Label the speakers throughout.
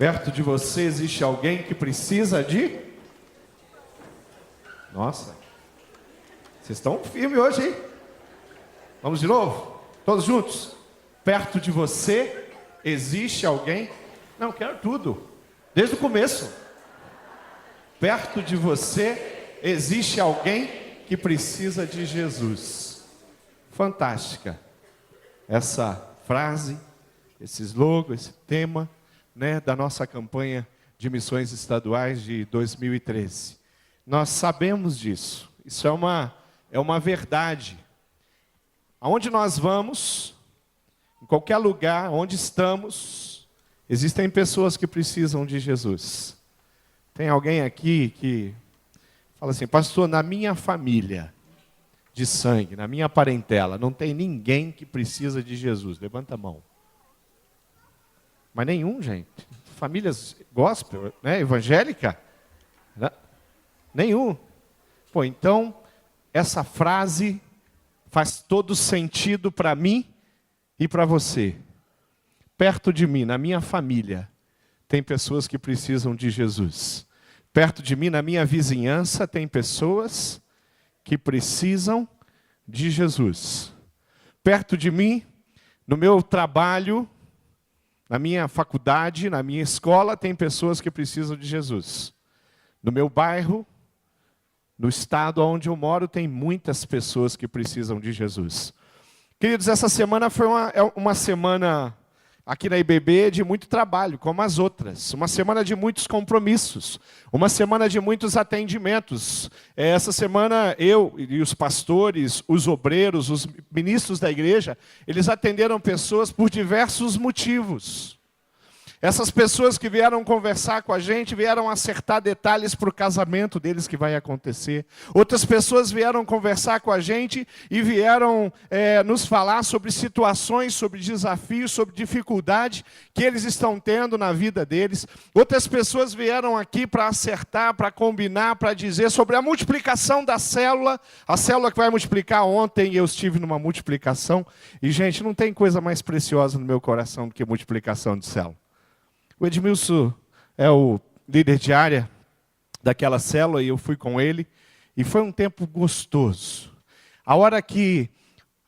Speaker 1: Perto de você existe alguém que precisa de... Nossa, vocês estão firmes hoje, hein? Vamos de novo? Todos juntos? Perto de você existe alguém... Não, quero tudo. Desde o começo. Perto de você existe alguém que precisa de Jesus. Fantástica. Essa frase, esse slogan, esse tema, né, da nossa campanha de missões estaduais de 2013. Nós sabemos disso. Isso é uma verdade. Aonde nós vamos, em qualquer lugar, onde estamos, existem pessoas que precisam de Jesus. Tem alguém aqui que fala assim: pastor, na minha família de sangue, na minha parentela, não tem ninguém que precisa de Jesus. Levanta a mão. Mas nenhum, gente. Famílias gospel, né, evangélica? Nenhum. Pô, então, essa frase faz todo sentido para mim e para você. Perto de mim, na minha família, tem pessoas que precisam de Jesus. Perto de mim, na minha vizinhança, tem pessoas que precisam de Jesus. Perto de mim, no meu trabalho, na minha faculdade, na minha escola, tem pessoas que precisam de Jesus. No meu bairro, no estado onde eu moro, tem muitas pessoas que precisam de Jesus. Queridos, essa semana foi uma semana aqui na IBB de muito trabalho, como as outras. Uma semana de muitos compromissos. Uma semana de muitos atendimentos. Essa semana eu e os pastores, os obreiros, os ministros da igreja, eles atenderam pessoas por diversos motivos. Essas pessoas que vieram conversar com a gente, vieram acertar detalhes para o casamento deles que vai acontecer. Outras pessoas vieram conversar com a gente e vieram nos falar sobre situações, sobre desafios, sobre dificuldade que eles estão tendo na vida deles. Outras pessoas vieram aqui para acertar, para combinar, para dizer sobre a multiplicação da célula. A célula que vai multiplicar. Ontem eu estive numa multiplicação. E, gente, não tem coisa mais preciosa no meu coração do que multiplicação de célula. O Edmilson é o líder de área daquela célula e eu fui com ele. E foi um tempo gostoso. A hora que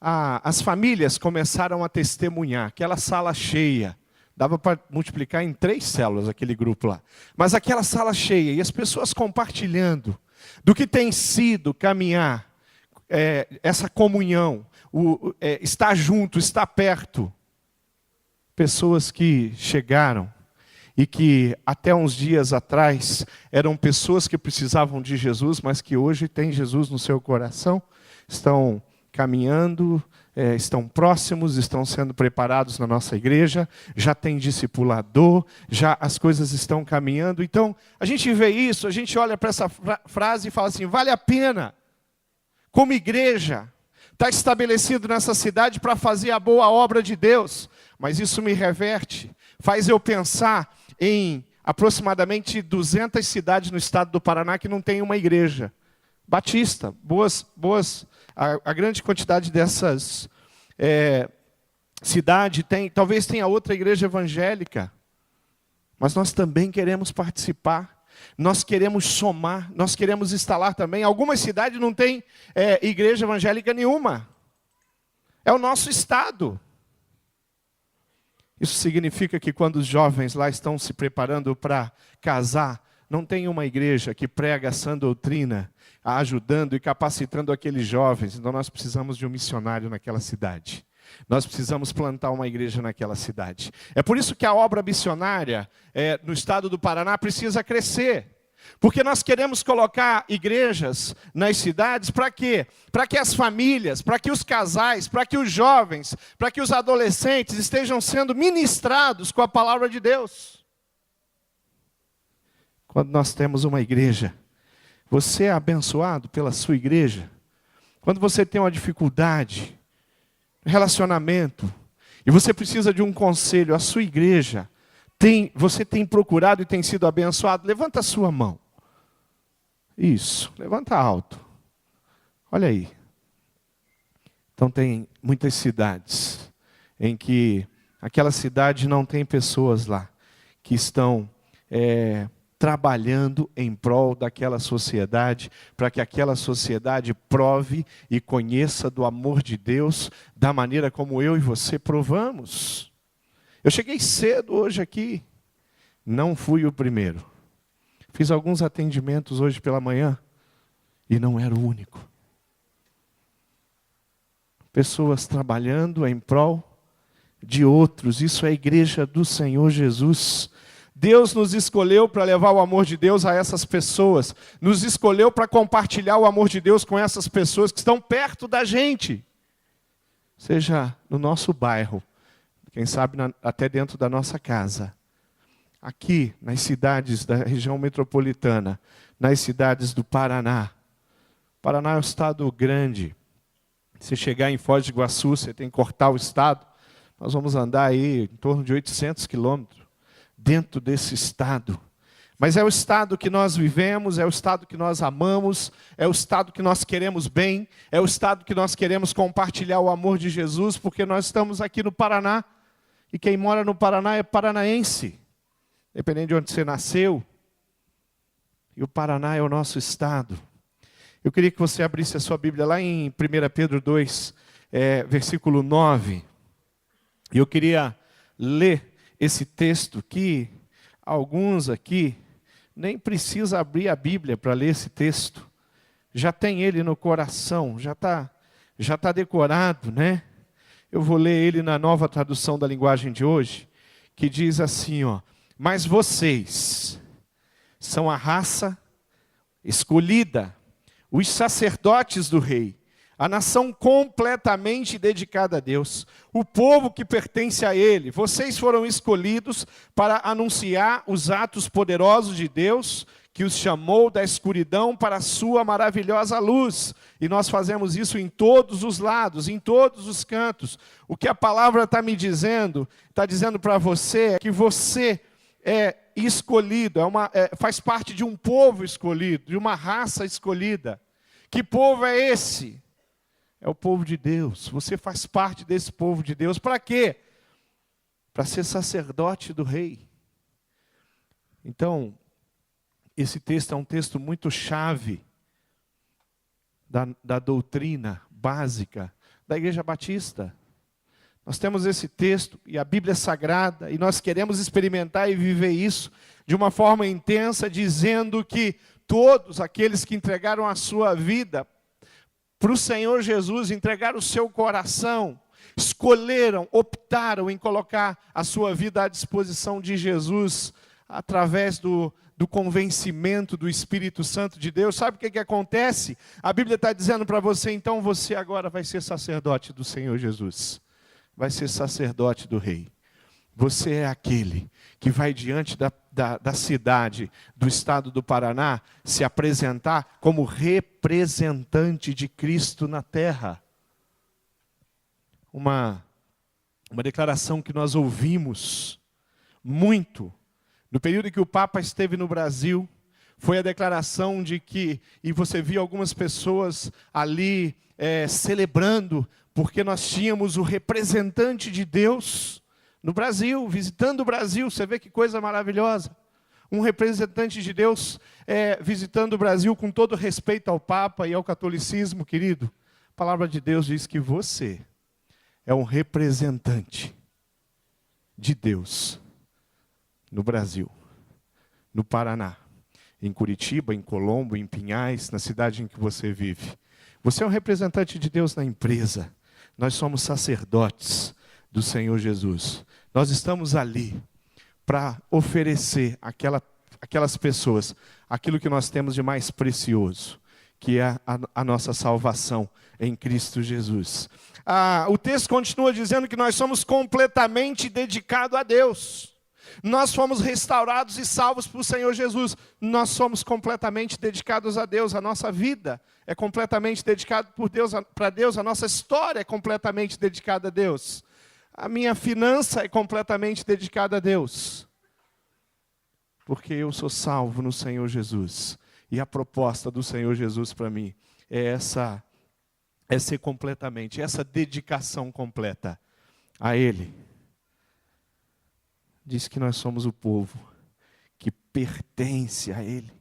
Speaker 1: as famílias começaram a testemunhar, aquela sala cheia, dava para multiplicar em 3 células aquele grupo lá. Mas aquela sala cheia e as pessoas compartilhando do que tem sido caminhar, essa comunhão, estar junto, estar perto. Pessoas que chegaram e que até uns dias atrás eram pessoas que precisavam de Jesus, mas que hoje têm Jesus no seu coração, estão caminhando, estão próximos, estão sendo preparados na nossa igreja, já tem discipulador, já as coisas estão caminhando. Então, a gente vê isso, a gente olha para essa frase e fala assim: vale a pena, como igreja, estar estabelecido nessa cidade para fazer a boa obra de Deus. Mas isso me reverte, faz eu pensar em aproximadamente 200 cidades no estado do Paraná que não tem uma igreja batista. A grande quantidade dessas cidades talvez tenha outra igreja evangélica. Mas nós também queremos participar, nós queremos somar, nós queremos instalar também. Algumas cidades não tem igreja evangélica nenhuma. É o nosso estado. Isso significa que quando os jovens lá estão se preparando para casar, não tem uma igreja que prega a sã doutrina, ajudando e capacitando aqueles jovens. Então nós precisamos de um missionário naquela cidade. Nós precisamos plantar uma igreja naquela cidade. É por isso que a obra missionária no estado do Paraná precisa crescer. Porque nós queremos colocar igrejas nas cidades para quê? Para que as famílias, para que os casais, para que os jovens, para que os adolescentes estejam sendo ministrados com a palavra de Deus. Quando nós temos uma igreja, você é abençoado pela sua igreja. Quando você tem uma dificuldade, relacionamento, e você precisa de um conselho, a sua igreja, você tem procurado e tem sido abençoado? Levanta a sua mão. Isso, levanta alto. Olha aí. Então tem muitas cidades em que aquela cidade não tem pessoas lá que estão trabalhando em prol daquela sociedade, para que aquela sociedade prove e conheça do amor de Deus, da maneira como eu e você provamos. Eu cheguei cedo hoje aqui, não fui o primeiro. Fiz alguns atendimentos hoje pela manhã, e não era o único. Pessoas trabalhando em prol de outros, isso é a igreja do Senhor Jesus. Deus nos escolheu para levar o amor de Deus a essas pessoas, nos escolheu para compartilhar o amor de Deus com essas pessoas que estão perto da gente, seja no nosso bairro, quem sabe até dentro da nossa casa, aqui nas cidades da região metropolitana, nas cidades do Paraná. Paraná é um estado grande. Se chegar em Foz do Iguaçu, você tem que cortar o estado. Nós vamos andar aí em torno de 800 quilômetros dentro desse estado. Mas é o estado que nós vivemos, é o estado que nós amamos, é o estado que nós queremos bem, é o estado que nós queremos compartilhar o amor de Jesus, porque nós estamos aqui no Paraná, e quem mora no Paraná é paranaense, dependendo de onde você nasceu, e o Paraná é o nosso estado. Eu queria que você abrisse a sua Bíblia lá em 1 Pedro 2, versículo 9. E eu queria ler esse texto que alguns aqui nem precisa abrir a Bíblia para ler esse texto. Já tem ele no coração, já tá decorado, né? Eu vou ler ele na nova tradução da linguagem de hoje, que diz assim, ó: mas vocês são a raça escolhida, os sacerdotes do rei, a nação completamente dedicada a Deus, o povo que pertence a Ele. Vocês foram escolhidos para anunciar os atos poderosos de Deus, que os chamou da escuridão para a sua maravilhosa luz. E nós fazemos isso em todos os lados, em todos os cantos. O que a palavra está me dizendo, está dizendo para você, é que você é escolhido, faz parte de um povo escolhido, de uma raça escolhida. Que povo é esse? É o povo de Deus. Você faz parte desse povo de Deus. Para quê? Para ser sacerdote do rei. Então, esse texto é um texto muito chave da doutrina básica da Igreja Batista. Nós temos esse texto e a Bíblia é sagrada e nós queremos experimentar e viver isso de uma forma intensa, dizendo que todos aqueles que entregaram a sua vida para o Senhor Jesus, entregaram o seu coração, escolheram, optaram em colocar a sua vida à disposição de Jesus, através do convencimento do Espírito Santo de Deus. Sabe o que acontece? A Bíblia está dizendo para você, então você agora vai ser sacerdote do Senhor Jesus, vai ser sacerdote do Rei. Você é aquele que vai diante da cidade, do estado do Paraná, se apresentar como representante de Cristo na terra. Uma declaração que nós ouvimos muito no período em que o Papa esteve no Brasil, foi a declaração de que, e você viu algumas pessoas ali celebrando, porque nós tínhamos o representante de Deus no Brasil, visitando o Brasil. Você vê que coisa maravilhosa. Um representante de Deus visitando o Brasil com todo respeito ao Papa e ao catolicismo, querido. A palavra de Deus diz que você é um representante de Deus no Brasil, no Paraná, em Curitiba, em Colombo, em Pinhais, na cidade em que você vive. Você é um representante de Deus na empresa. Nós somos sacerdotes do Senhor Jesus. Nós estamos ali para oferecer aquelas pessoas aquilo que nós temos de mais precioso, que é a nossa salvação em Cristo Jesus. O texto continua dizendo que nós somos completamente dedicados a Deus. Nós fomos restaurados e salvos por Senhor Jesus. Nós somos completamente dedicados a Deus. A nossa vida é completamente dedicada para Deus. A nossa história é completamente dedicada a Deus. A minha finança é completamente dedicada a Deus. Porque eu sou salvo no Senhor Jesus. E a proposta do Senhor Jesus para mim é ser completamente, essa dedicação completa a Ele. diz que nós somos o povo que pertence a Ele.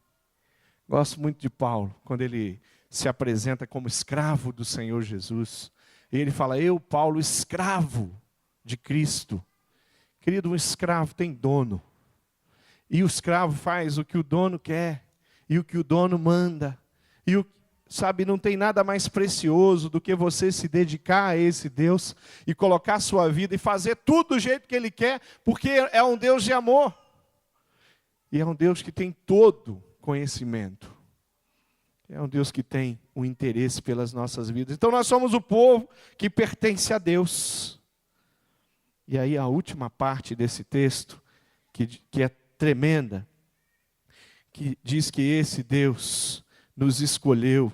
Speaker 1: Gosto muito de Paulo, quando ele se apresenta como escravo do Senhor Jesus. E ele fala, eu, Paulo, escravo de Cristo. Querido, um escravo tem dono. E o escravo faz o que o dono quer. E o que o dono manda. Sabe, não tem nada mais precioso do que você se dedicar a esse Deus e colocar a sua vida e fazer tudo do jeito que Ele quer, porque é um Deus de amor. E é um Deus que tem todo conhecimento. É um Deus que tem um interesse pelas nossas vidas. Então nós somos o povo que pertence a Deus. E aí a última parte desse texto, que é tremenda, que diz que esse Deus nos escolheu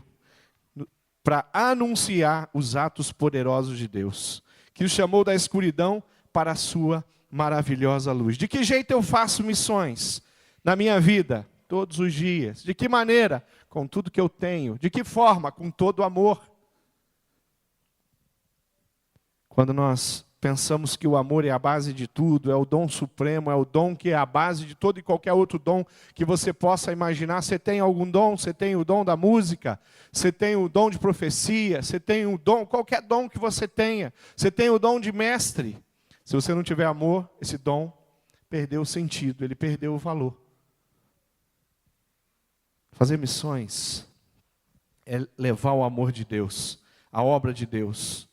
Speaker 1: para anunciar os atos poderosos de Deus, que o chamou da escuridão para a sua maravilhosa luz. De que jeito eu faço missões na minha vida? Todos os dias. De que maneira? Com tudo que eu tenho. De que forma? Com todo amor. Quando nós pensamos que o amor é a base de tudo, é o dom supremo, é o dom que é a base de todo e qualquer outro dom que você possa imaginar. Você tem algum dom? Você tem o dom da música? Você tem o dom de profecia? Você tem o dom, qualquer dom que você tenha. Você tem o dom de mestre. Se você não tiver amor, esse dom perdeu o sentido, ele perdeu o valor. Fazer missões é levar o amor de Deus, a obra de Deus.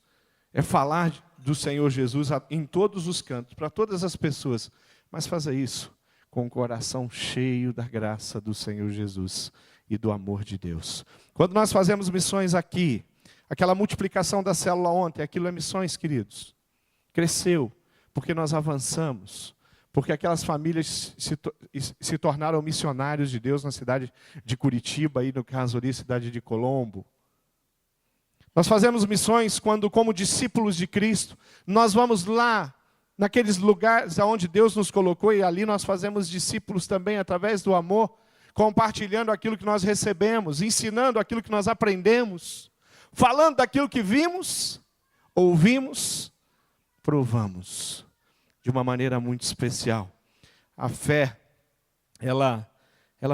Speaker 1: É falar do Senhor Jesus em todos os cantos, para todas as pessoas. Mas fazer isso com o coração cheio da graça do Senhor Jesus e do amor de Deus. Quando nós fazemos missões aqui, aquela multiplicação da célula ontem, aquilo é missões, queridos. Cresceu, porque nós avançamos. Porque aquelas famílias se tornaram missionários de Deus na cidade de Curitiba, aí no caso ali, cidade de Colombo. Nós fazemos missões quando, como discípulos de Cristo, nós vamos lá, naqueles lugares onde Deus nos colocou, e ali nós fazemos discípulos também através do amor, compartilhando aquilo que nós recebemos, ensinando aquilo que nós aprendemos, falando daquilo que vimos, ouvimos, provamos. De uma maneira muito especial. A fé, ela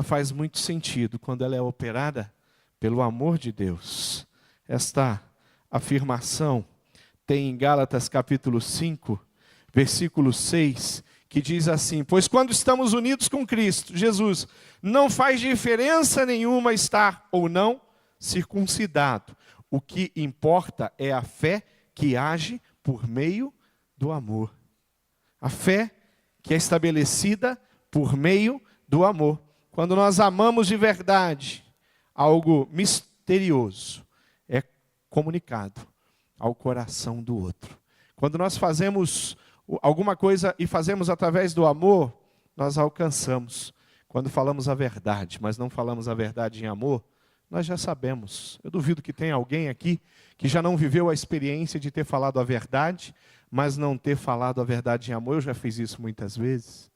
Speaker 1: faz muito sentido quando ela é operada pelo amor de Deus. Esta afirmação tem em Gálatas capítulo 5, versículo 6, que diz assim, pois quando estamos unidos com Cristo, Jesus, não faz diferença nenhuma estar ou não circuncidado. O que importa é a fé que age por meio do amor. A fé que é estabelecida por meio do amor. Quando nós amamos de verdade, algo misterioso é comunicado ao coração do outro. Quando nós fazemos alguma coisa e fazemos através do amor, nós alcançamos. Quando falamos a verdade, mas não falamos a verdade em amor, nós já sabemos. Eu duvido que tenha alguém aqui que já não viveu a experiência de ter falado a verdade, mas não ter falado a verdade em amor. Eu já fiz isso muitas vezes.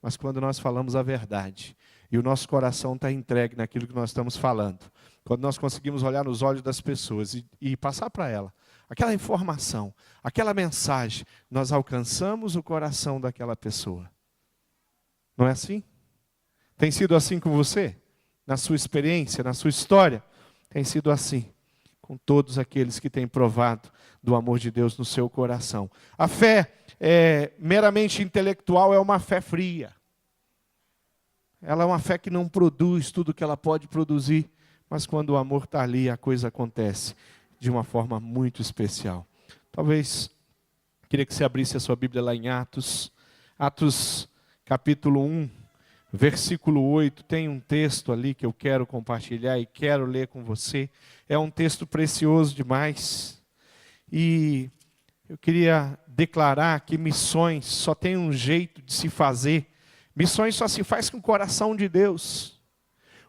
Speaker 1: Mas quando nós falamos a verdade, e o nosso coração está entregue naquilo que nós estamos falando, quando nós conseguimos olhar nos olhos das pessoas e passar para ela aquela informação, aquela mensagem, nós alcançamos o coração daquela pessoa. Não é assim? Tem sido assim com você? Na sua experiência, na sua história? Tem sido assim com todos aqueles que têm provado do amor de Deus no seu coração. A fé meramente intelectual é uma fé fria. Ela é uma fé que não produz tudo que ela pode produzir, mas quando o amor está ali, a coisa acontece de uma forma muito especial. Talvez, queria que você abrisse a sua Bíblia lá em Atos, Atos capítulo 1, versículo 8, tem um texto ali que eu quero compartilhar e quero ler com você. É um texto precioso demais. E eu queria declarar que missões só tem um jeito de se fazer. Missões só se faz com o coração de Deus.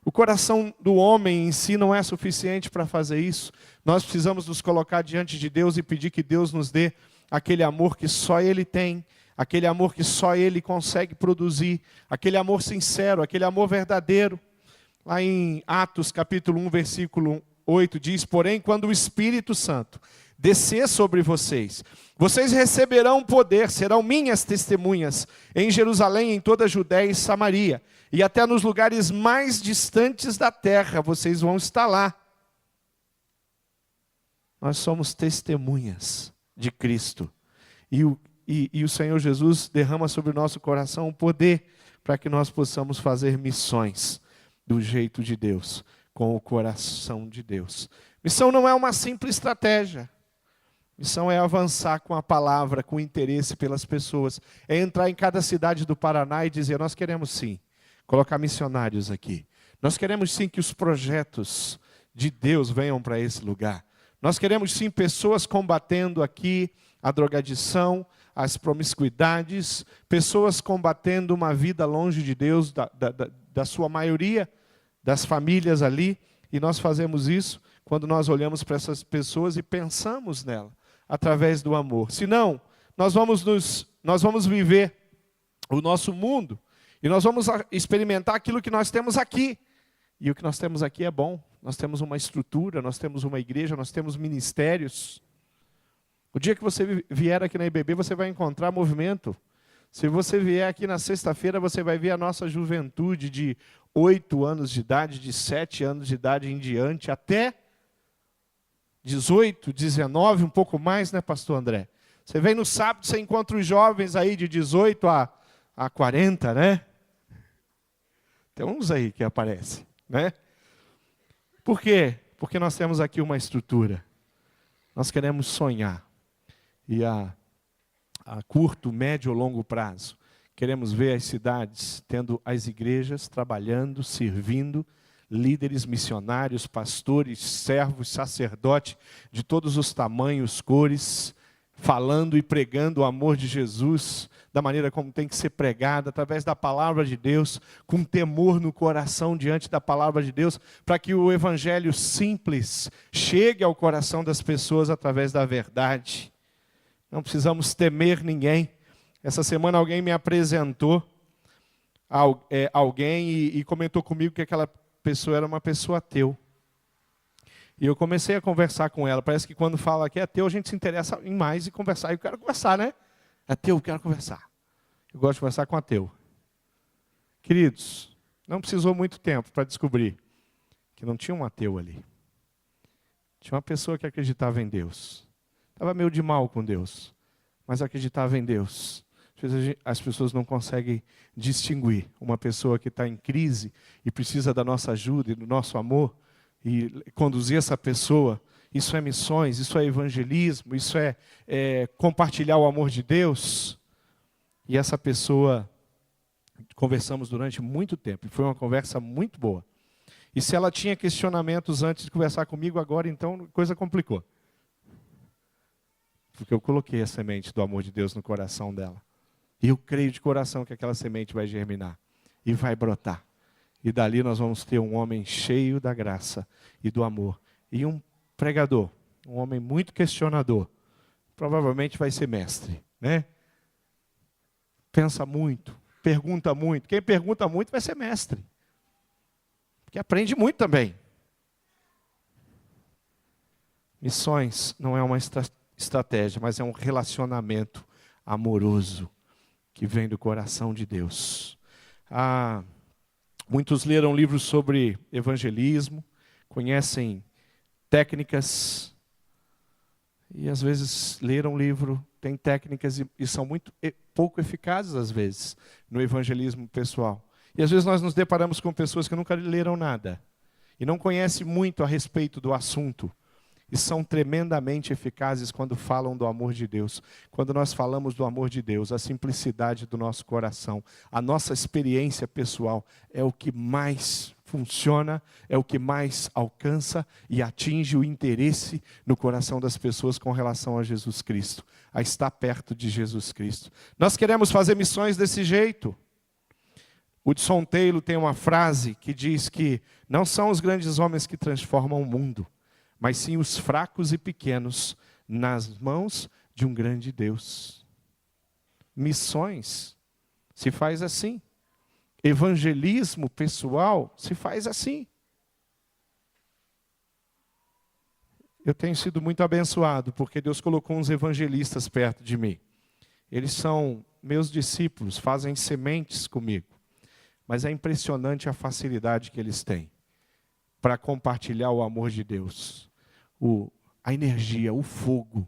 Speaker 1: O coração do homem em si não é suficiente para fazer isso. Nós precisamos nos colocar diante de Deus e pedir que Deus nos dê aquele amor que só Ele tem, aquele amor que só Ele consegue produzir, aquele amor sincero, aquele amor verdadeiro. Lá em Atos capítulo 1, versículo 8 diz, porém, quando o Espírito Santo descer sobre vocês. Vocês receberão poder, serão minhas testemunhas em Jerusalém, em toda a Judéia e Samaria, e até nos lugares mais distantes da terra, vocês vão estar lá. Nós somos testemunhas de Cristo. E o Senhor Jesus derrama sobre o nosso coração o poder para que nós possamos fazer missões do jeito de Deus, com o coração de Deus. Missão não é uma simples estratégia. Missão é avançar com a palavra, com interesse pelas pessoas. É entrar em cada cidade do Paraná e dizer, nós queremos sim colocar missionários aqui. Nós queremos sim que os projetos de Deus venham para esse lugar. Nós queremos sim pessoas combatendo aqui a drogadição, as promiscuidades, pessoas combatendo uma vida longe de Deus, da sua maioria das famílias ali. E nós fazemos isso quando nós olhamos para essas pessoas e pensamos nela, através do amor. Senão, nós vamos viver o nosso mundo e nós vamos experimentar aquilo que nós temos aqui. E o que nós temos aqui é bom. Nós temos uma estrutura, nós temos uma igreja, nós temos ministérios. O dia que você vier aqui na IBB, você vai encontrar movimento. Se você vier aqui na sexta-feira, você vai ver a nossa juventude de 8 anos de idade, de 7 anos de idade em diante, até 18, 19, um pouco mais, né, pastor André? Você vem no sábado, você encontra os jovens aí de 18 a 40, né? Tem uns aí que aparecem, né? Por quê? Porque nós temos aqui uma estrutura. Nós queremos sonhar. E a curto, médio ou longo prazo, queremos ver as cidades tendo as igrejas trabalhando, servindo, líderes missionários, pastores, servos, sacerdotes, de todos os tamanhos, cores, falando e pregando o amor de Jesus, da maneira como tem que ser pregado, através da palavra de Deus, com temor no coração diante da palavra de Deus, para que o evangelho simples chegue ao coração das pessoas através da verdade. Não precisamos temer ninguém. Essa semana alguém me apresentou alguém e comentou comigo que aquela pessoa era uma pessoa ateu. E eu comecei a conversar com ela. Parece que quando fala que é ateu, a gente se interessa em mais e conversar. Eu quero conversar, né? Ateu, eu quero conversar. Eu gosto de conversar com ateu. Queridos, não precisou muito tempo para descobrir que não tinha um ateu ali. Tinha uma pessoa que acreditava em Deus. Estava meio de mal com Deus, mas acreditava em Deus. Às vezes as pessoas não conseguem distinguir uma pessoa que está em crise e precisa da nossa ajuda e do nosso amor, e conduzir essa pessoa. Isso é missões, isso é evangelismo, isso é compartilhar o amor de Deus. E essa pessoa, conversamos durante muito tempo, e foi uma conversa muito boa. E se ela tinha questionamentos antes de conversar comigo, agora então a coisa complicou. Porque eu coloquei a semente do amor de Deus no coração dela. E eu creio de coração que aquela semente vai germinar e vai brotar. E dali nós vamos ter um homem cheio da graça e do amor. E um pregador, um homem muito questionador. Provavelmente vai ser mestre, né? Pensa muito, pergunta muito. Quem pergunta muito vai ser mestre. Porque aprende muito também. Missões não é uma estratégia, mas é um relacionamento amoroso que vem do coração de Deus. Muitos leram livros sobre evangelismo, conhecem técnicas, e às vezes leram um livro, tem técnicas e são muito pouco eficazes às vezes no evangelismo pessoal. E às vezes nós nos deparamos com pessoas que nunca leram nada e não conhecem muito a respeito do assunto. E são tremendamente eficazes quando falam do amor de Deus. Quando nós falamos do amor de Deus, a simplicidade do nosso coração, a nossa experiência pessoal é o que mais funciona, é o que mais alcança e atinge o interesse no coração das pessoas com relação a Jesus Cristo, a estar perto de Jesus Cristo. Nós queremos fazer missões desse jeito. Hudson Taylor tem uma frase que diz que não são os grandes homens que transformam o mundo, mas sim os fracos e pequenos nas mãos de um grande Deus. Missões se faz assim. Evangelismo pessoal se faz assim. eu tenho sido muito abençoado, porque Deus colocou uns evangelistas perto de mim. Eles são meus discípulos, fazem sementes comigo. Mas é impressionante a facilidade que eles têm para compartilhar o amor de Deus. A energia, o fogo,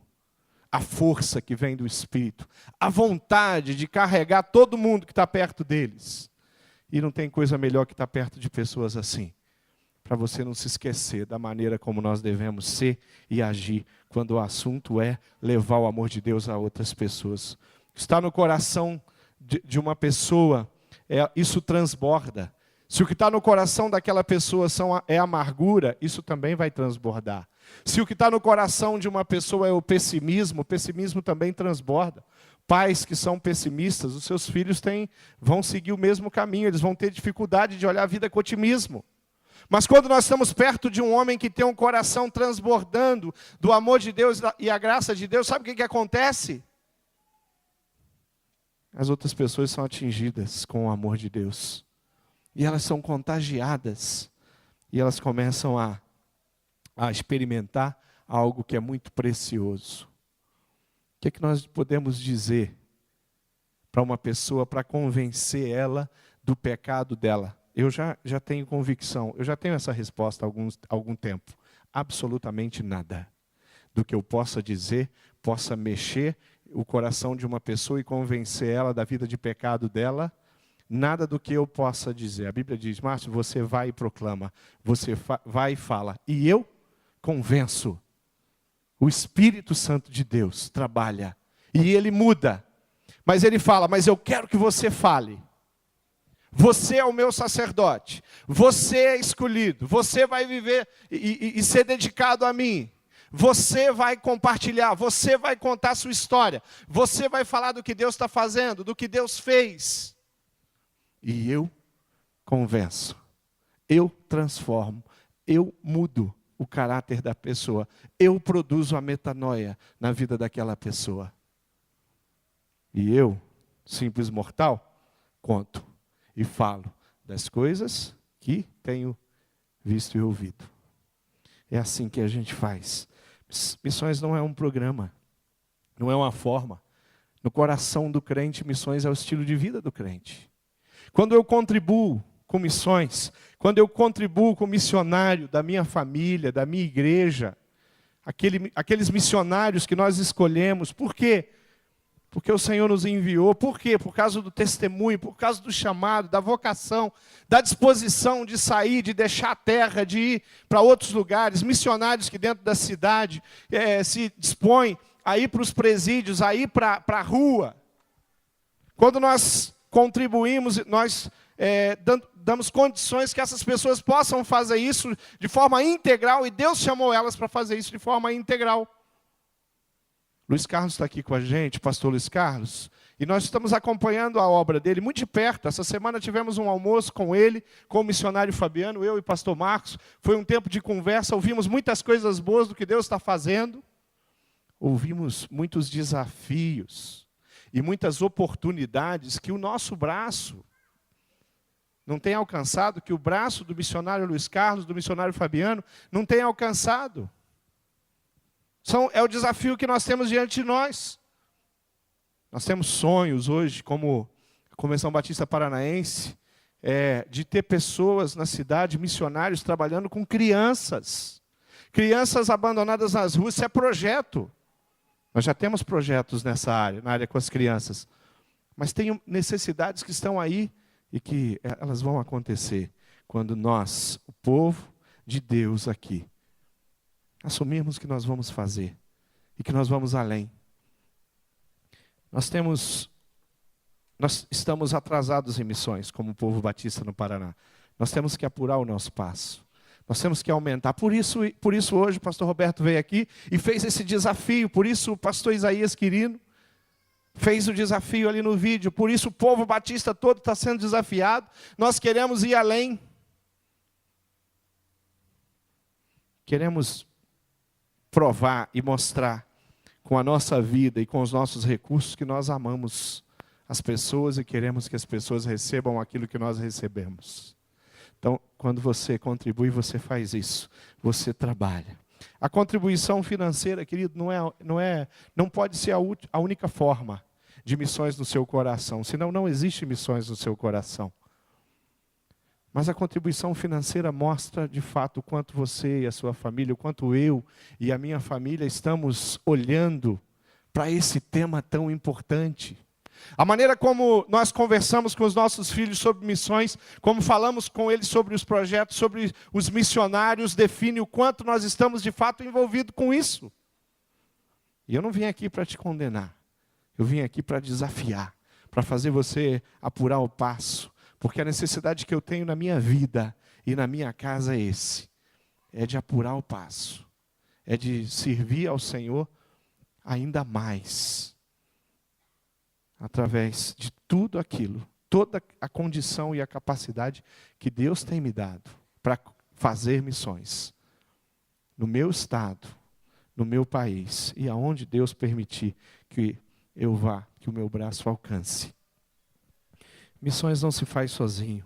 Speaker 1: a força que vem do Espírito, a vontade de carregar todo mundo que está perto deles. E não tem coisa melhor que estar perto de pessoas assim, para você não se esquecer da maneira como nós devemos ser e agir, quando o assunto é levar o amor de Deus a outras pessoas. Está no coração de uma pessoa, isso transborda. Se o que está no coração daquela pessoa é amargura, isso também vai transbordar. Se o que está no coração de uma pessoa é o pessimismo também transborda. Pais que são pessimistas, os seus filhos vão seguir o mesmo caminho, eles vão ter dificuldade de olhar a vida com otimismo. Mas quando nós estamos perto de um homem que tem um coração transbordando do amor de Deus e a graça de Deus, sabe o que acontece? As outras pessoas são atingidas com o amor de Deus. E elas são contagiadas. E elas começam a experimentar algo que é muito precioso. O que nós podemos dizer para uma pessoa para convencer ela do pecado dela? Eu já tenho convicção, eu já tenho essa resposta há algum tempo. Absolutamente nada do que eu possa dizer, possa mexer o coração de uma pessoa e convencer ela da vida de pecado dela. Nada do que eu possa dizer. A Bíblia diz, Márcio, você vai e proclama, você vai e fala. E eu convenço. O Espírito Santo de Deus trabalha. E ele muda. Mas ele fala, mas eu quero que você fale. Você é o meu sacerdote. Você é escolhido. Você vai viver e ser dedicado a mim. Você vai compartilhar. Você vai contar a sua história. Você vai falar do que Deus está fazendo, do que Deus fez. E eu convenço. Eu transformo. Eu mudo o caráter da pessoa. Eu produzo a metanoia na vida daquela pessoa. E eu, simples mortal, conto e falo das coisas que tenho visto e ouvido. É assim que a gente faz. Missões não é um programa, não é uma forma. No coração do crente, missões é o estilo de vida do crente. Quando eu contribuo com missões, quando eu contribuo com o missionário da minha família, da minha igreja, aqueles missionários que nós escolhemos, por quê? Porque o Senhor nos enviou. Por quê? Por causa do testemunho, por causa do chamado, da vocação, da disposição de sair, de deixar a terra, de ir para outros lugares. Missionários que dentro da cidade se dispõem a ir para os presídios, a ir para a rua. Quando nós contribuímos, nós damos condições que essas pessoas possam fazer isso de forma integral, e Deus chamou elas para fazer isso de forma integral. Luiz Carlos está aqui com a gente, pastor Luiz Carlos, e nós estamos acompanhando a obra dele muito de perto. Essa semana tivemos um almoço com ele, com o missionário Fabiano, eu e o pastor Marcos. Foi um tempo de conversa, ouvimos muitas coisas boas do que Deus está fazendo. Ouvimos muitos desafios e muitas oportunidades que o nosso braço não tem alcançado, que o braço do missionário Luiz Carlos, do missionário Fabiano, não tem alcançado. É o desafio que nós temos diante de nós. Nós temos sonhos hoje, como a Convenção Batista Paranaense, de ter pessoas na cidade, missionários, trabalhando com crianças. Crianças abandonadas nas ruas, isso é projeto. Nós já temos projetos nessa área, na área com as crianças. Mas tem necessidades que estão aí e que elas vão acontecer quando nós, o povo de Deus aqui, assumirmos que nós vamos fazer e que nós vamos além. Nós estamos atrasados em missões, como o povo batista no Paraná. Nós temos que apurar o nosso passo. Nós temos que aumentar. Por isso hoje o pastor Roberto veio aqui e fez esse desafio. Por isso o pastor Isaías Quirino fez o desafio ali no vídeo. Por isso o povo batista todo está sendo desafiado. Nós queremos ir além. Queremos provar e mostrar com a nossa vida e com os nossos recursos que nós amamos as pessoas e queremos que as pessoas recebam aquilo que nós recebemos. Então, quando você contribui, você faz isso. Você trabalha. A contribuição financeira, querido, não pode ser a única forma de missões no seu coração, senão não existe missões no seu coração. Mas a contribuição financeira mostra, de fato, o quanto você e a sua família, o quanto eu e a minha família estamos olhando para esse tema tão importante. A maneira como nós conversamos com os nossos filhos sobre missões, como falamos com eles sobre os projetos, sobre os missionários, define o quanto nós estamos, de fato, envolvidos com isso. E eu não vim aqui para te condenar. Eu vim aqui para desafiar, para fazer você apurar o passo. Porque a necessidade que eu tenho na minha vida e na minha casa é de apurar o passo. É de servir ao Senhor ainda mais. Através de tudo aquilo, toda a condição e a capacidade que Deus tem me dado para fazer missões. No meu estado, no meu país e aonde Deus permitir que eu vá, que o meu braço alcance. Missões não se faz sozinho,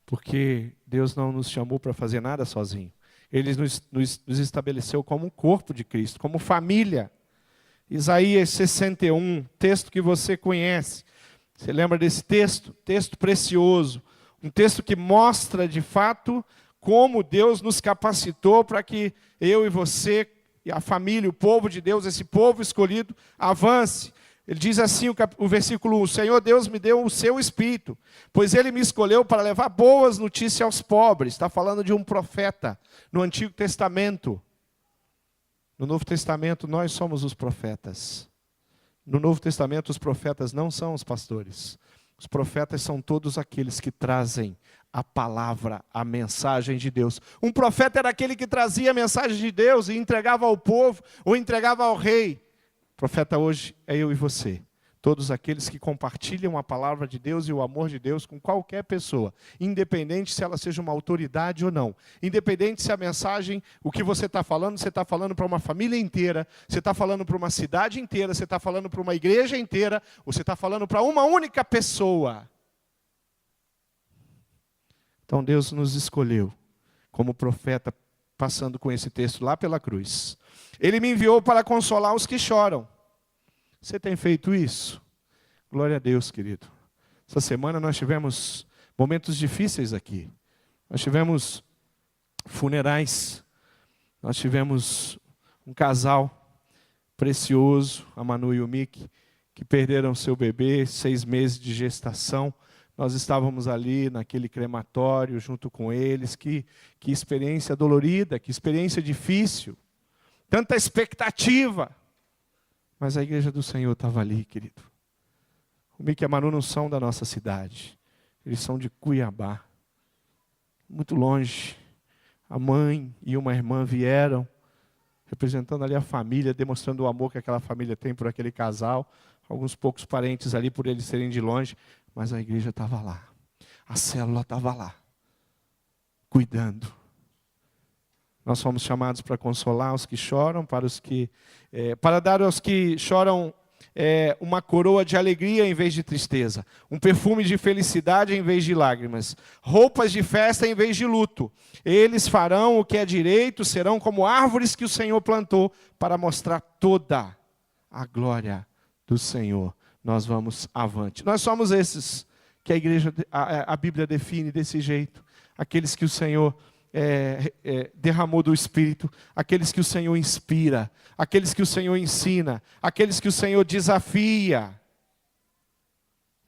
Speaker 1: porque Deus não nos chamou para fazer nada sozinho. Ele nos estabeleceu como um corpo de Cristo, como família. Isaías 61, texto que você conhece. Você lembra desse texto? Texto precioso. Um texto que mostra, de fato, como Deus nos capacitou para que eu e você, e a família, o povo de Deus, esse povo escolhido, avance. Ele diz assim, o versículo 1, o Senhor Deus me deu o seu Espírito, pois Ele me escolheu para levar boas notícias aos pobres. Está falando de um profeta no Antigo Testamento. No Novo Testamento, nós somos os profetas. No Novo Testamento, os profetas não são os pastores. Os profetas são todos aqueles que trazem a palavra, a mensagem de Deus. Um profeta era aquele que trazia a mensagem de Deus e entregava ao povo ou entregava ao rei. Profeta hoje é eu e você. Todos aqueles que compartilham a palavra de Deus e o amor de Deus com qualquer pessoa, independente se ela seja uma autoridade ou não. Independente se a mensagem, o que você está falando para uma família inteira, você está falando para uma cidade inteira, você está falando para uma igreja inteira, ou você está falando para uma única pessoa. Então Deus nos escolheu como profeta, passando com esse texto lá pela cruz. Ele me enviou para consolar os que choram. Você tem feito isso? Glória a Deus, querido. Essa semana nós tivemos momentos difíceis aqui. Nós tivemos funerais. Nós tivemos um casal precioso, a Manu e o Mick, que perderam seu bebê, 6 meses de gestação. Nós estávamos ali naquele crematório junto com eles. Que experiência dolorida, que experiência difícil. Tanta expectativa. Mas a igreja do Senhor estava ali, querido. O Mick e a Manu não são da nossa cidade. Eles são de Cuiabá. Muito longe. A mãe e uma irmã vieram, representando ali a família, demonstrando o amor que aquela família tem por aquele casal. Alguns poucos parentes ali, por eles serem de longe. Mas a igreja estava lá. A célula estava lá. Cuidando. Nós fomos chamados para consolar os que choram, para dar aos que choram uma coroa de alegria em vez de tristeza, um perfume de felicidade em vez de lágrimas, roupas de festa em vez de luto. Eles farão o que é direito, serão como árvores que o Senhor plantou, para mostrar toda a glória do Senhor. Nós vamos avante. Nós somos esses que a Bíblia define desse jeito, aqueles que o Senhor derramou do Espírito, aqueles que o Senhor inspira, aqueles que o Senhor ensina, aqueles que o Senhor desafia.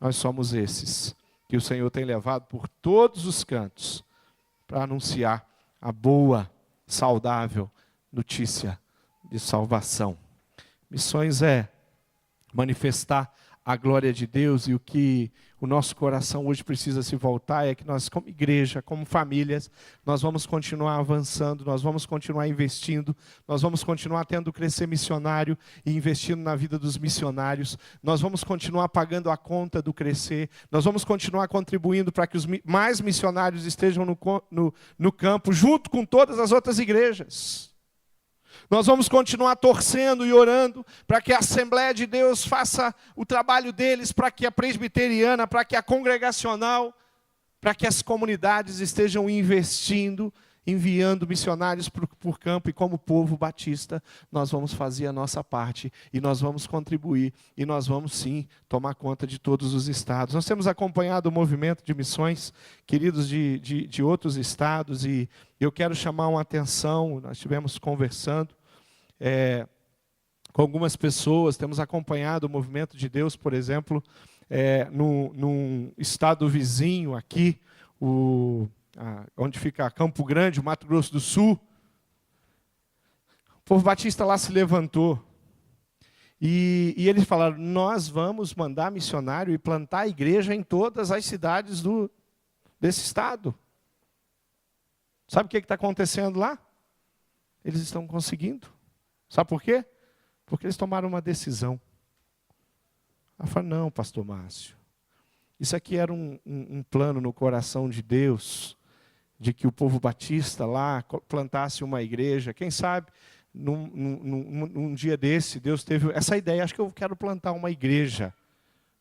Speaker 1: Nós somos esses que o Senhor tem levado por todos os cantos para anunciar a boa, saudável notícia de salvação. Missões é manifestar a glória de Deus, e o que o nosso coração hoje precisa se voltar é que nós, como igreja, como famílias, nós vamos continuar avançando, nós vamos continuar investindo, nós vamos continuar tendo crescer missionário e investindo na vida dos missionários, nós vamos continuar pagando a conta do crescer, nós vamos continuar contribuindo para que os mais missionários estejam no campo, junto com todas as outras igrejas. Nós vamos continuar torcendo e orando para que a Assembleia de Deus faça o trabalho deles, para que a presbiteriana, para que a congregacional, para que as comunidades estejam investindo enviando missionários por campo, e como povo batista, nós vamos fazer a nossa parte, e nós vamos contribuir, e nós vamos sim tomar conta de todos os estados. Nós temos acompanhado o movimento de missões, queridos, de outros estados, e eu quero chamar uma atenção. Nós estivemos conversando com algumas pessoas, temos acompanhado o movimento de Deus, por exemplo, num estado vizinho aqui, onde fica Campo Grande, Mato Grosso do Sul. O povo batista lá se levantou. E eles falaram: nós vamos mandar missionário e plantar a igreja em todas as cidades desse estado. Sabe o que está acontecendo lá? Eles estão conseguindo. Sabe por quê? Porque eles tomaram uma decisão. Ela falou: não, pastor Márcio, isso aqui era um plano no coração de Deus, de que o povo batista lá plantasse uma igreja. Quem sabe, num dia desse, Deus teve essa ideia: acho que eu quero plantar uma igreja,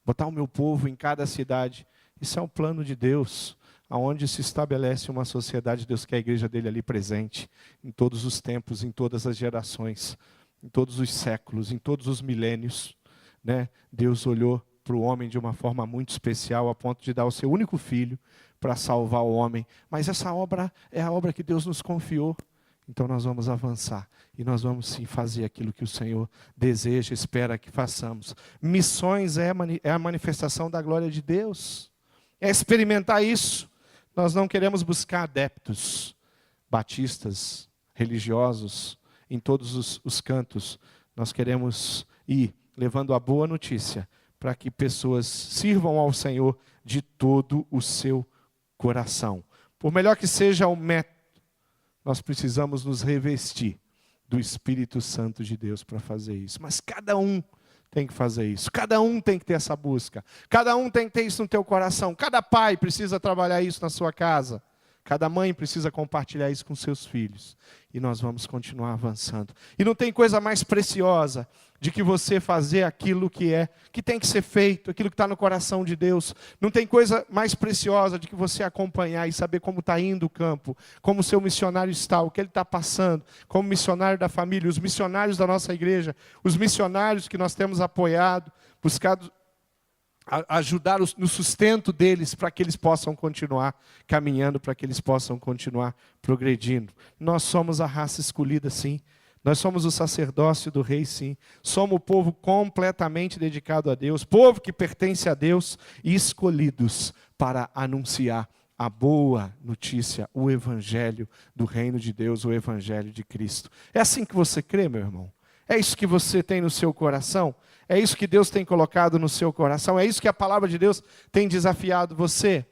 Speaker 1: botar o meu povo em cada cidade. Isso é um plano de Deus, aonde se estabelece uma sociedade. Deus quer a igreja dele ali presente, em todos os tempos, em todas as gerações, em todos os séculos, em todos os milênios. Deus olhou para o homem de uma forma muito especial, a ponto de dar o seu único filho para salvar o homem. Mas essa obra é a obra que Deus nos confiou. Então nós vamos avançar, e nós vamos sim fazer aquilo que o Senhor deseja, espera que façamos. Missões é a manifestação da glória de Deus, é experimentar isso. Nós não queremos buscar adeptos batistas, religiosos, em todos os cantos. Nós queremos ir levando a boa notícia, para que pessoas sirvam ao Senhor de todo o seu coração. Por melhor que seja o método, nós precisamos nos revestir do Espírito Santo de Deus para fazer isso. Mas cada um tem que fazer isso. Cada um tem que ter essa busca. Cada um tem que ter isso no teu coração. Cada pai precisa trabalhar isso na sua casa. Cada mãe precisa compartilhar isso com seus filhos. E nós vamos continuar avançando. E não tem coisa mais preciosa de que você fazer aquilo que tem que ser feito, aquilo que está no coração de Deus. Não tem coisa mais preciosa de que você acompanhar e saber como está indo o campo, como o seu missionário está, o que ele está passando, como missionário da família, os missionários da nossa igreja, os missionários que nós temos apoiado, buscado ajudar no sustento deles, para que eles possam continuar caminhando, para que eles possam continuar progredindo. Nós somos a raça escolhida, sim. Nós somos o sacerdócio do rei, sim. Somos o povo completamente dedicado a Deus, povo que pertence a Deus, e escolhidos para anunciar a boa notícia, o evangelho do reino de Deus, o evangelho de Cristo. É assim que você crê, meu irmão? É isso que você tem no seu coração? É isso que Deus tem colocado no seu coração? É isso que a palavra de Deus tem desafiado você?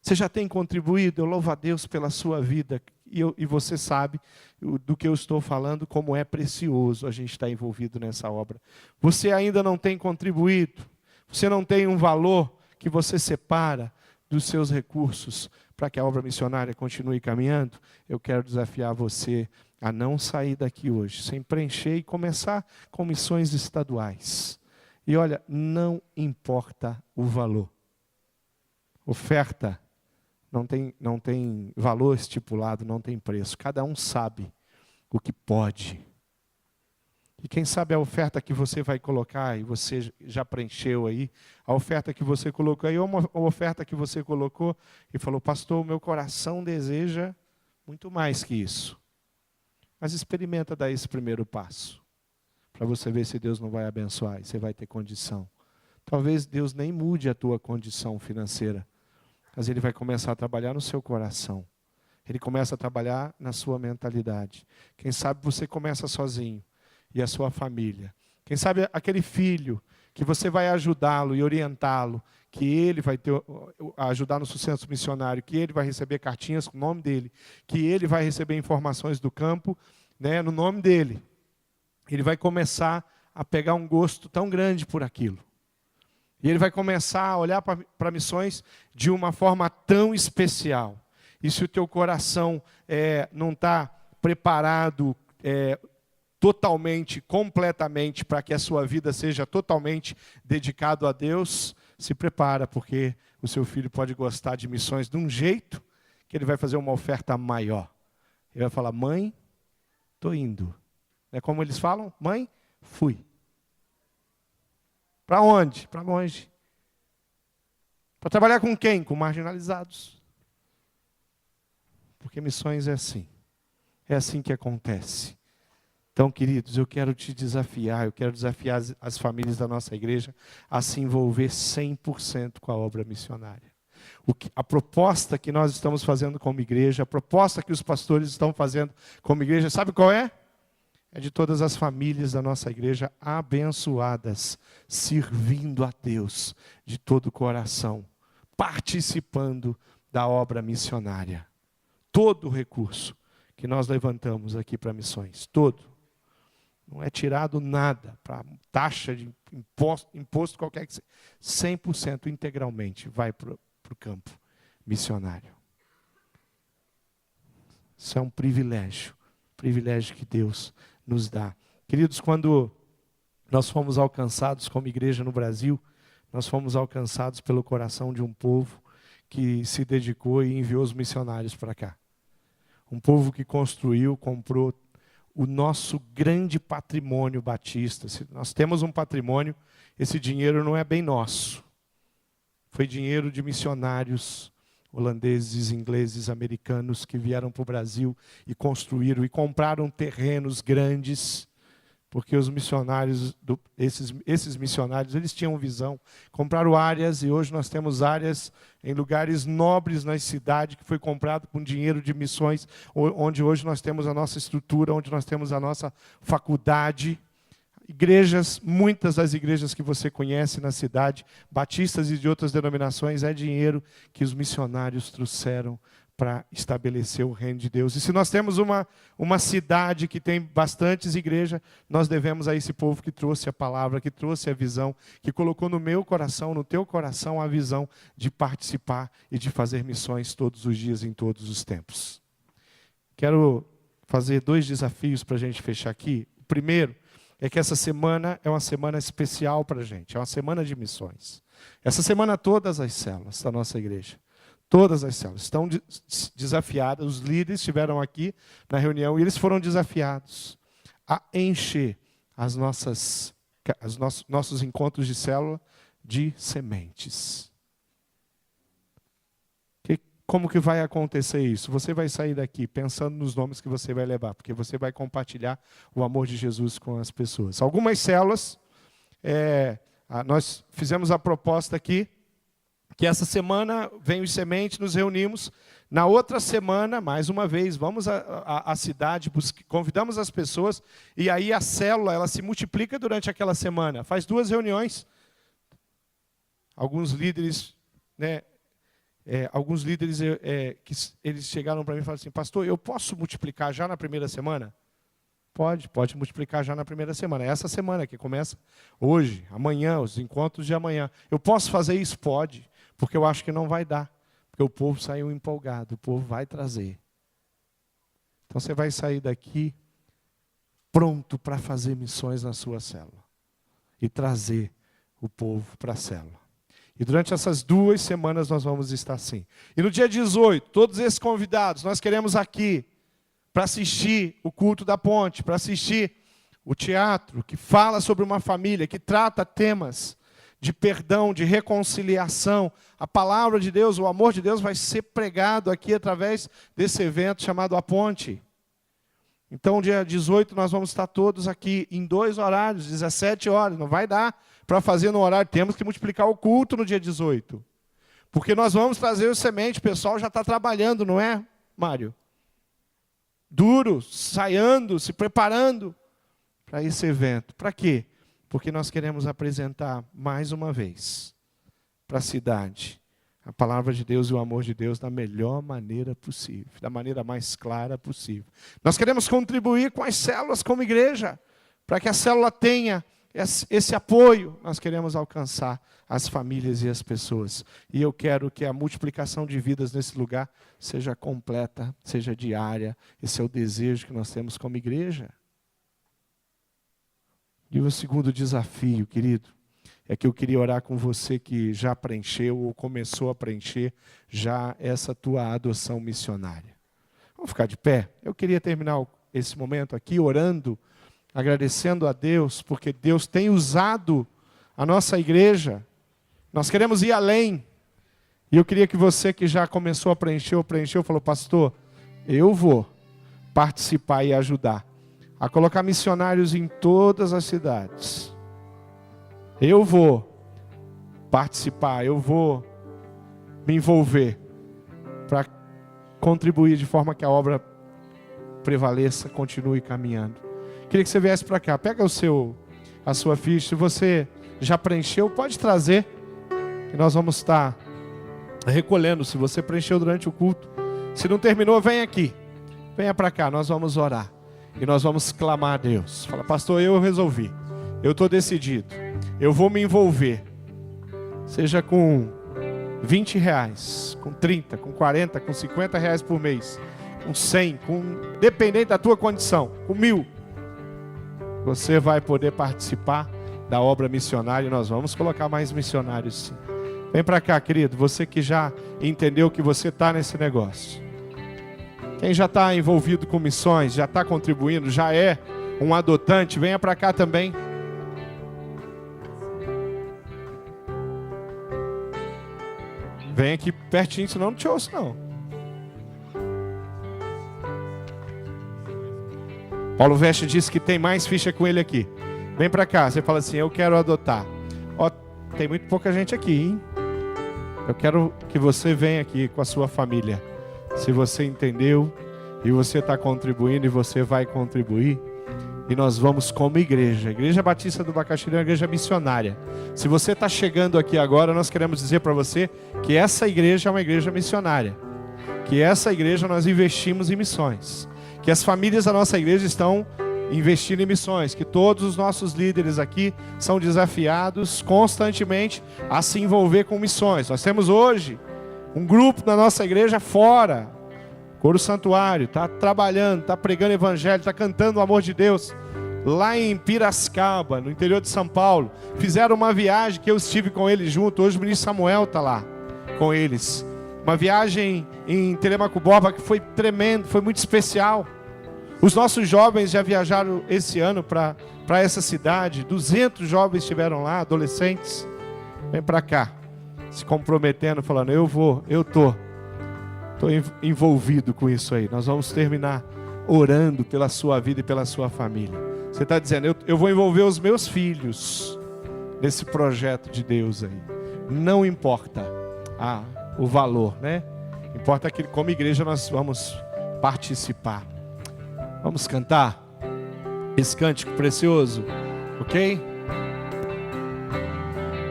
Speaker 1: Você já tem contribuído? Eu louvo a Deus pela sua vida. E você sabe do que eu estou falando, como é precioso a gente estar envolvido nessa obra. Você ainda não tem contribuído? Você não tem um valor que você separa dos seus recursos para que a obra missionária continue caminhando? Eu quero desafiar você a não sair daqui hoje sem preencher e começar com missões estaduais. E olha, não importa o valor. Oferta não tem valor estipulado, não tem preço. Cada um sabe o que pode. E quem sabe a oferta que você vai colocar, e você já preencheu aí, a oferta que você colocou aí, ou uma oferta que você colocou e falou: pastor, o meu coração deseja muito mais que isso. Mas experimenta dar esse primeiro passo, para você ver se Deus não vai abençoar e você vai ter condição. Talvez Deus nem mude a tua condição financeira, mas Ele vai começar a trabalhar no seu coração. Ele começa a trabalhar na sua mentalidade. Quem sabe você começa sozinho e a sua família. Quem sabe aquele filho que você vai ajudá-lo e orientá-lo, que ele vai ajudar no sucesso missionário, que ele vai receber cartinhas com o nome dele, que ele vai receber informações do campo, no nome dele. Ele vai começar a pegar um gosto tão grande por aquilo. E ele vai começar a olhar para missões de uma forma tão especial. E se o teu coração não está preparado totalmente, completamente, para que a sua vida seja totalmente dedicado a Deus, se prepara, porque o seu filho pode gostar de missões de um jeito que ele vai fazer uma oferta maior, Ele vai falar, mãe, estou indo. É como eles falam, mãe, fui. Para onde? Para longe. Para trabalhar com quem? Com marginalizados. Porque missões é assim. É assim que acontece. Então, queridos, eu quero te desafiar, eu quero desafiar as famílias da nossa igreja a se envolver 100% com a obra missionária. A proposta que nós estamos fazendo como igreja, a proposta que os pastores estão fazendo como igreja, sabe qual é? É de todas as famílias da nossa igreja abençoadas, servindo a Deus de todo o coração, participando da obra missionária. Todo o recurso que nós levantamos aqui para missões, todo. Não é tirado nada para taxa de imposto qualquer que seja. 100% integralmente vai para o campo missionário. Isso é um privilégio que Deus nos dá. Queridos, quando nós fomos alcançados como igreja no Brasil, nós fomos alcançados pelo coração de um povo que se dedicou e enviou os missionários para cá. Um povo que construiu, comprou o nosso grande patrimônio batista. Se nós temos um patrimônio, esse dinheiro não é bem nosso. Foi dinheiro de missionários holandeses, ingleses, americanos que vieram para o Brasil e construíram e compraram terrenos grandes, porque os missionários, esses missionários, eles tinham visão. Compraram áreas e hoje nós temos áreas em lugares nobres na cidade que foi comprado com dinheiro de missões, onde hoje nós temos a nossa estrutura, onde nós temos a nossa faculdade. Igrejas, muitas das igrejas que você conhece na cidade, batistas e de outras denominações, é dinheiro que os missionários trouxeram para estabelecer o reino de Deus. E se nós temos uma cidade que tem bastantes igrejas, nós devemos a esse povo que trouxe a palavra, que trouxe a visão, que colocou no meu coração, no teu coração, a visão de participar e de fazer missões todos os dias, em todos os tempos. Quero fazer 2 desafios para a gente fechar aqui. O primeiro é que essa semana é uma semana especial para a gente, é uma semana de missões. Essa semana todas as células da nossa igreja, todas as células estão desafiadas, os líderes estiveram aqui na reunião e eles foram desafiados a encher nossos encontros de célula de sementes. Como que vai acontecer isso? Você vai sair daqui pensando nos nomes que você vai levar, porque você vai compartilhar o amor de Jesus com as pessoas. Algumas células, nós fizemos a proposta aqui, que essa semana vem os sementes, nos reunimos. Na outra semana, mais uma vez, vamos à cidade, convidamos as pessoas, e aí a célula ela se multiplica durante aquela semana. Faz 2 reuniões. Alguns líderes, que eles chegaram para mim e falaram assim, pastor, eu posso multiplicar já na primeira semana? Pode multiplicar já na primeira semana. Essa semana que começa hoje, amanhã, os encontros de amanhã. Eu posso fazer isso? Pode, porque eu acho que não vai dar. Porque o povo saiu empolgado, o povo vai trazer. Então você vai sair daqui pronto para fazer missões na sua célula. E trazer o povo para a célula. E durante essas 2 semanas nós vamos estar assim. E no dia 18, todos esses convidados, nós queremos aqui para assistir o culto da ponte, para assistir o teatro que fala sobre uma família, que trata temas de perdão, de reconciliação. A palavra de Deus, o amor de Deus vai ser pregado aqui através desse evento chamado A Ponte. Então, dia 18, nós vamos estar todos aqui em 2 horários, 17 horas. Não vai dar para fazer no horário, temos que multiplicar o culto no dia 18. Porque nós vamos trazer o semente, o pessoal já está trabalhando, não é, Mário? Duro, ensaiando, se preparando para esse evento. Para quê? Porque nós queremos apresentar mais uma vez para a cidade a palavra de Deus e o amor de Deus da melhor maneira possível, da maneira mais clara possível. Nós queremos contribuir com as células como igreja, para que a célula tenha esse apoio. Nós queremos alcançar as famílias e as pessoas. E eu quero que a multiplicação de vidas nesse lugar seja completa, seja diária. Esse é o desejo que nós temos como igreja. E o segundo desafio, querido, é que eu queria orar com você que já preencheu ou começou a preencher já essa tua adoção missionária. Vamos ficar de pé? Eu queria terminar esse momento aqui orando, agradecendo a Deus, porque Deus tem usado a nossa igreja. Nós queremos ir além. E eu queria que você que já começou a preencheu, falou: pastor, eu vou participar e ajudar a colocar missionários em todas as cidades. Eu vou participar, eu vou me envolver para contribuir de forma que a obra prevaleça, continue caminhando. Queria que você viesse para cá, pega a sua ficha. Se você já preencheu, pode trazer, que nós vamos estar recolhendo. Se você preencheu durante o culto, se não terminou, vem aqui, venha para cá, nós vamos orar e nós vamos clamar a Deus. Fala: pastor, eu resolvi, eu estou decidido, eu vou me envolver, seja com R$20, com 30, com 40, com 50 reais por mês, com 100, dependente da tua condição, com 1.000, você vai poder participar da obra missionária. E nós vamos colocar mais missionários, sim. Vem para cá, querido, você que já entendeu que você está nesse negócio. Quem já está envolvido com missões, já está contribuindo, já é um adotante, venha para cá também. Vem aqui pertinho, senão não te ouço não. Paulo Veste disse que tem mais ficha com ele aqui. Vem para cá, você fala assim: eu quero adotar. Ó, tem muito pouca gente aqui, hein? Eu quero que você venha aqui com a sua família. Se você entendeu e você está contribuindo e você vai contribuir, e nós vamos como igreja. A Igreja Batista do Bacaxiri é uma igreja missionária. Se você está chegando aqui agora, nós queremos dizer para você que essa igreja é uma igreja missionária. Que essa igreja nós investimos em missões. Que as famílias da nossa igreja estão investindo em missões. Que todos os nossos líderes aqui são desafiados constantemente a se envolver com missões. Nós temos hoje um grupo da nossa igreja fora. Coro Santuário, está trabalhando, está pregando evangelho, está cantando o amor de Deus. Lá em Piracicaba, no interior de São Paulo. Fizeram uma viagem que eu estive com eles junto. Hoje o ministro Samuel está lá com eles. Uma viagem em Telemaco-Borba que foi tremendo, foi muito especial. Os nossos jovens já viajaram esse ano para essa cidade. 200 jovens estiveram lá, adolescentes. Vem para cá, se comprometendo, falando: eu vou, eu estou envolvido com isso aí. Nós vamos terminar orando pela sua vida e pela sua família. Você está dizendo: eu vou envolver os meus filhos nesse projeto de Deus aí. Não importa o valor, né? Importa que como igreja nós vamos participar. Vamos cantar esse cântico precioso, ok?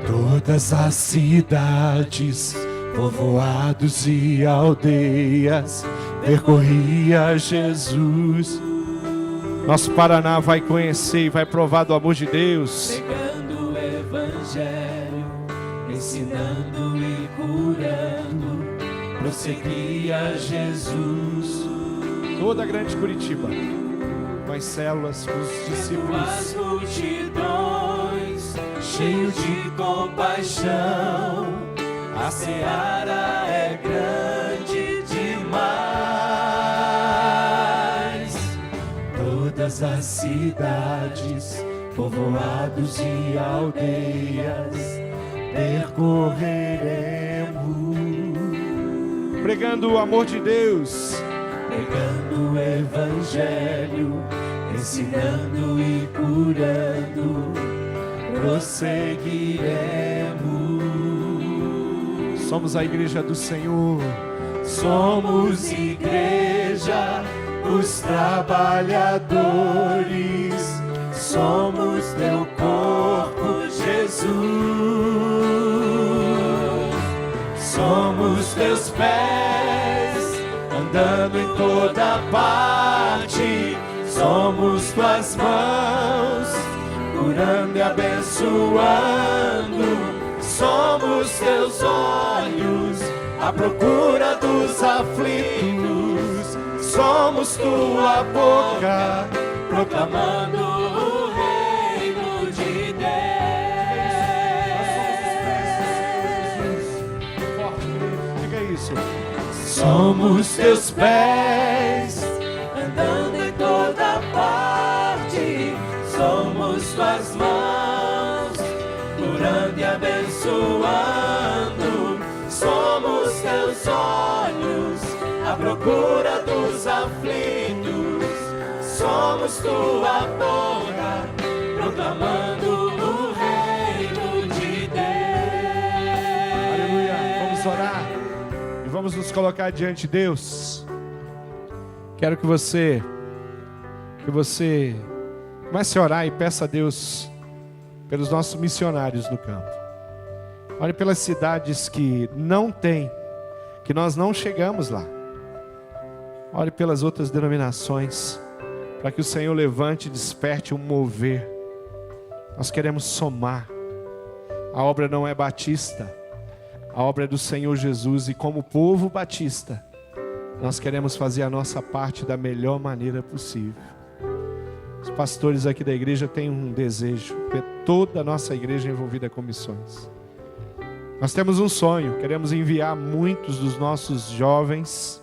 Speaker 1: Todas as cidades, povoados e aldeias, percorria Jesus. Nosso Paraná vai conhecer e vai provar do amor de Deus.
Speaker 2: Pregando o evangelho, ensinando e curando, prosseguia Jesus.
Speaker 1: Toda a grande Curitiba, com as células, com os discípulos.
Speaker 2: As multidões, cheio de compaixão, a seara é grande demais. Todas as cidades, povoados e aldeias, percorreremos,
Speaker 1: pregando o amor de Deus,
Speaker 2: pregando o evangelho, ensinando e curando, prosseguiremos.
Speaker 1: Somos a igreja do Senhor.
Speaker 2: Somos igreja, os trabalhadores, somos teu corpo, Jesus. Somos teus pés, andando em toda parte, somos tuas mãos, curando e abençoando. Somos teus olhos, à procura dos aflitos, somos tua boca, proclamando o reino de Deus.
Speaker 1: Diga isso.
Speaker 2: Somos Somos teus pés, andando em toda parte. Somos tuas mãos, curando e abençoando. Somos teus olhos, à procura dos aflitos. Somos tua boca, proclamando o reino de Deus.
Speaker 1: Aleluia. Vamos orar e vamos nos colocar diante de Deus. Quero que você comece a orar e peça a Deus pelos nossos missionários no campo. Ore pelas cidades que não tem, que nós não chegamos lá. Ore pelas outras denominações, para que o Senhor levante e desperte um mover. Nós queremos somar. A obra não é batista, a obra é do Senhor Jesus, e como povo batista, nós queremos fazer a nossa parte da melhor maneira possível. Os pastores aqui da igreja têm um desejo, ter toda a nossa igreja envolvida com missões. Nós temos um sonho, queremos enviar muitos dos nossos jovens,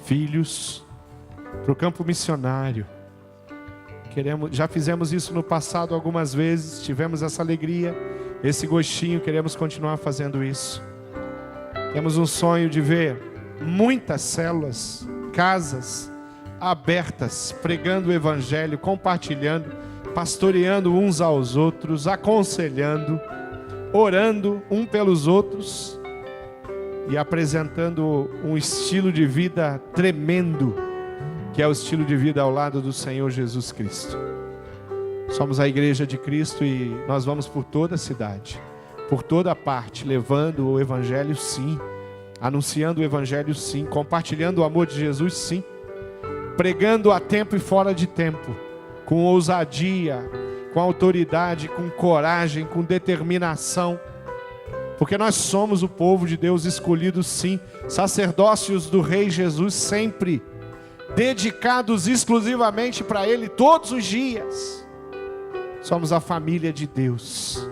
Speaker 1: filhos, para o campo missionário. Já fizemos isso no passado algumas vezes, tivemos essa alegria, esse gostinho, queremos continuar fazendo isso. Temos um sonho de ver muitas células, casas abertas, pregando o evangelho, compartilhando, pastoreando uns aos outros, aconselhando, orando um pelos outros e apresentando um estilo de vida tremendo, que é o estilo de vida ao lado do Senhor Jesus Cristo. Somos a igreja de Cristo e nós vamos por toda a cidade, por toda a parte, levando o evangelho sim, anunciando o evangelho sim, compartilhando o amor de Jesus sim, pregando a tempo e fora de tempo, com ousadia, com autoridade, com coragem, com determinação, porque nós somos o povo de Deus escolhido sim, sacerdócios do Rei Jesus sempre, dedicados exclusivamente para Ele todos os dias. Somos a família de Deus,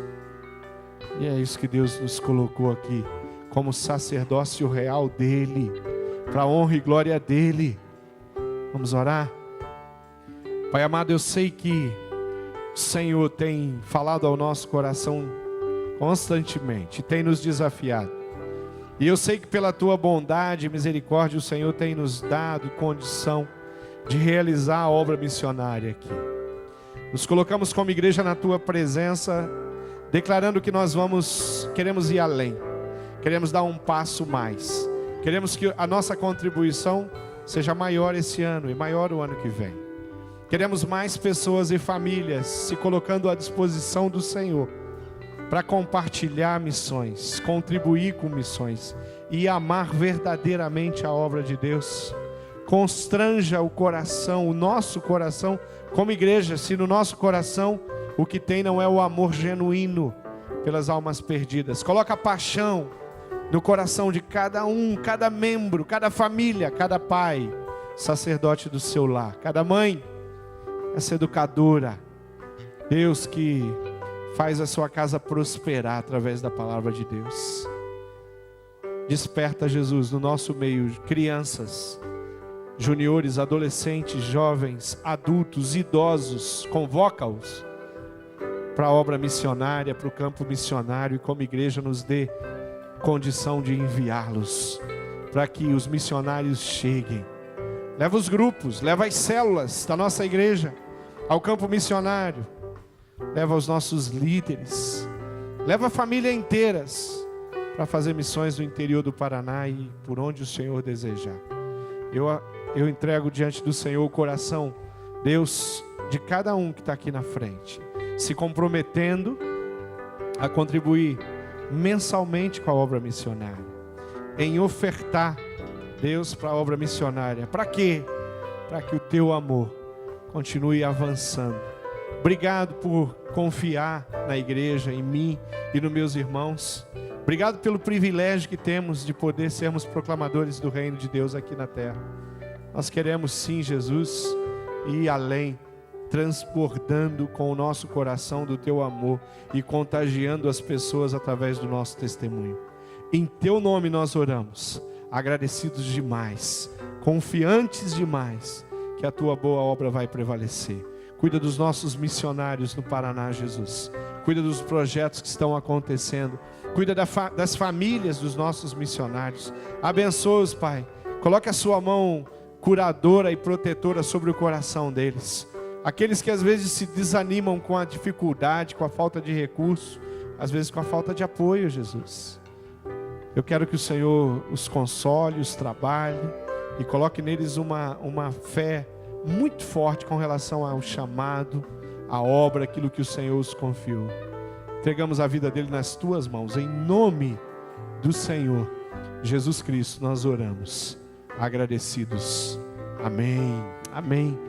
Speaker 1: e é isso que Deus nos colocou aqui, como sacerdócio real dEle, para a honra e glória dEle. Vamos orar? Pai amado, eu sei que o Senhor tem falado ao nosso coração constantemente, tem nos desafiado. E eu sei que pela Tua bondade e misericórdia o Senhor tem nos dado condição de realizar a obra missionária aqui. Nos colocamos como igreja na Tua presença, declarando que nós queremos ir além, queremos dar um passo mais, queremos que a nossa contribuição seja maior esse ano e maior o ano que vem. Queremos mais pessoas e famílias se colocando à disposição do Senhor para compartilhar missões, contribuir com missões e amar verdadeiramente a obra de Deus. Constranja o coração, o nosso coração como igreja, se no nosso coração o que tem não é o amor genuíno pelas almas perdidas. Coloca a paixão no coração de cada um, cada membro, cada família, cada pai, sacerdote do seu lar, cada mãe, essa educadora, Deus que faz a sua casa prosperar através da palavra de Deus. Desperta, Jesus, no nosso meio, crianças, juniores, adolescentes, jovens, adultos, idosos, convoca-os para a obra missionária, para o campo missionário, e como igreja nos dê condição de enviá-los, para que os missionários cheguem. Leva os grupos, leva as células da nossa igreja ao campo missionário, leva os nossos líderes, leva a família inteiras para fazer missões no interior do Paraná e por onde o Senhor desejar. Eu entrego diante do Senhor o coração, Deus, de cada um que está aqui na frente, se comprometendo a contribuir mensalmente com a obra missionária, em ofertar, Deus, para a obra missionária. Para quê? Para que o Teu amor continue avançando. Obrigado por confiar na igreja, em mim e nos meus irmãos. Obrigado pelo privilégio que temos de poder sermos proclamadores do reino de Deus aqui na terra. Nós queremos sim, Jesus, ir além, transbordando com o nosso coração do Teu amor e contagiando as pessoas através do nosso testemunho. Em Teu nome nós oramos. agradecidos demais, confiantes demais, que a tua boa obra vai prevalecer. Cuida dos nossos missionários no Paraná, Jesus. Cuida dos projetos que estão acontecendo. Cuida das famílias dos nossos missionários. Abençoa-os, Pai. Coloque a sua mão curadora e protetora sobre o coração deles. Aqueles que às vezes se desanimam com a dificuldade, com a falta de recurso, às vezes com a falta de apoio, Jesus. Eu quero que o Senhor os console, os trabalhe e coloque neles uma fé muito forte com relação ao chamado, à obra, aquilo que o Senhor os confiou. Entregamos a vida dele nas tuas mãos, em nome do Senhor Jesus Cristo nós oramos, agradecidos. Amém, amém.